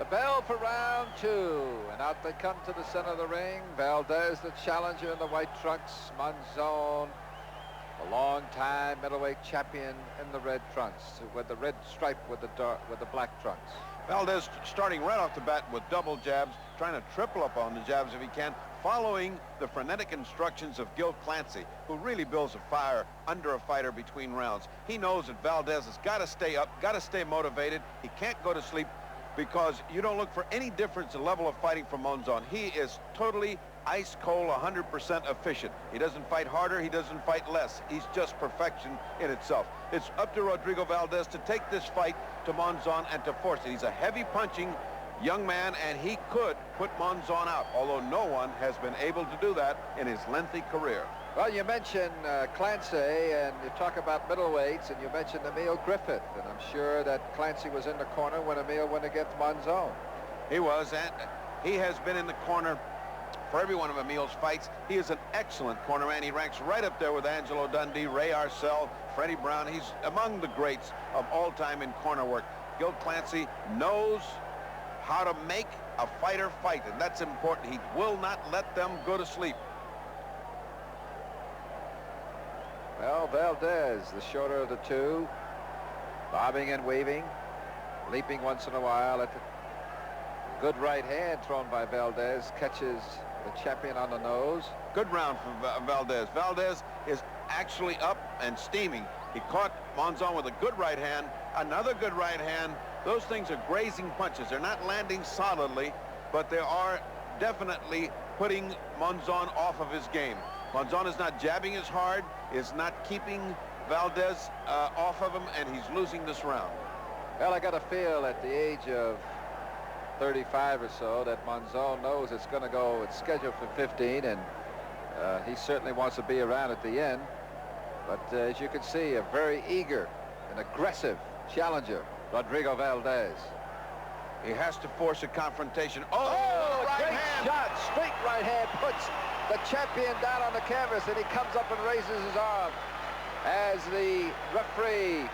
The bell for round 2, and out they come to the center of the ring. Valdez, the challenger in the white trunks. Monzon, a long-time middleweight champion in the red trunks, with the red stripe with the black trunks. Valdez starting right off the bat with double jabs, trying to triple up on the jabs if he can, following the frenetic instructions of Gil Clancy, who really builds a fire under a fighter between rounds. He knows that Valdez has got to stay up, got to stay motivated. He can't go to sleep, because you don't look for any difference in level of fighting from Monzon. He is totally ice cold, 100% efficient. He doesn't fight harder, he doesn't fight less. He's just perfection in itself. It's up to Rodrigo Valdez to take this fight to Monzon and to force it. He's a heavy punching young man, and he could put Monzon out, although no one has been able to do that in his lengthy career. Well, you mentioned Clancy, and you talk about middleweights, and you mentioned Emil Griffith, and I'm sure that Clancy was in the corner when Emil went against Monzon. He was, and he has been in the corner for every one of Emil's fights. He is an excellent cornerman. He ranks right up there with Angelo Dundee, Ray Arcel, Freddie Brown. He's among the greats of all time in corner work. Gil Clancy knows how to make a fighter fight, and that's important. He will not let them go to sleep. Well, Valdez, the shorter of the two, bobbing and weaving, leaping once in a while at the good right hand thrown by Valdez, catches the champion on the nose. Good round from Valdez. Valdez is actually up and steaming. He caught Monzon with a good right hand, another good right hand. Those things are grazing punches. They're not landing solidly, but they are definitely putting Monzon off of his game. Monzon is not jabbing as hard, is not keeping Valdez off of him, and he's losing this round. Well, I got a feel at the age of 35 or so that Monzon knows it's going to go, it's scheduled for 15, and he certainly wants to be around at the end. But as you can see, a very eager and aggressive challenger, Rodrigo Valdez. He has to force a confrontation. Oh, right great hand. shot, straight right hand, puts the champion down on the canvas, and he comes up and raises his arm as the referee,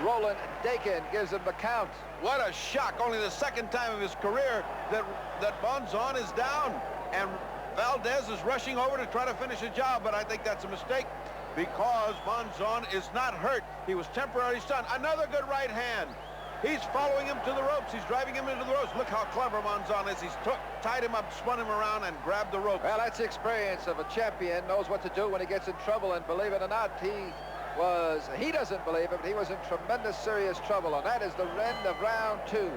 Roland Dakin, gives him the count. What a shock. Only the second time of his career that Monzon is down, and Valdez is rushing over to try to finish the job, but I think that's a mistake, because Monzon is not hurt. He was temporarily stunned. Another good right hand. He's following him to the ropes. He's driving him into the ropes. Look how clever Monzon is. He's tied him up, spun him around, and grabbed the rope. Well, that's the experience of a champion, knows what to do when he gets in trouble, and believe it or not, he doesn't believe it, but he was in tremendous serious trouble, and that is the end of round 2.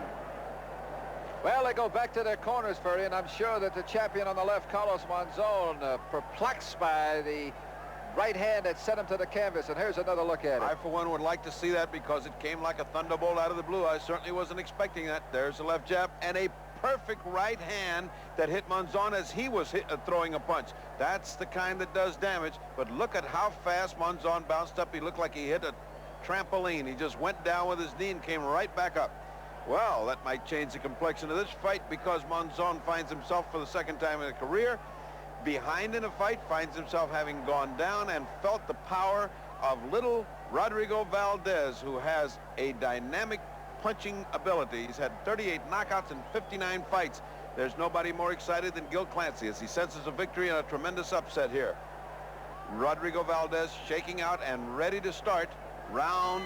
Well, they go back to their corners, Ferdy, and I'm sure that the champion on the left, Carlos Monzon, perplexed by the right hand that sent him to the canvas, and here's another look at it. I, for one, would like to see that, because it came like a thunderbolt out of the blue. I certainly wasn't expecting that. There's a left jab and a perfect right hand that hit Monzon as he was throwing a punch. That's the kind that does damage, but look at how fast Monzon bounced up. He looked like he hit a trampoline. He just went down with his knee and came right back up. Well, that might change the complexion of this fight, because Monzon finds himself for the second time in his career behind in a fight, finds himself having gone down and felt the power of little Rodrigo Valdez, who has a dynamic punching ability. He's had 38 knockouts in 59 fights. There's nobody more excited than Gil Clancy as he senses a victory and a tremendous upset here. Rodrigo Valdez shaking out and ready to start round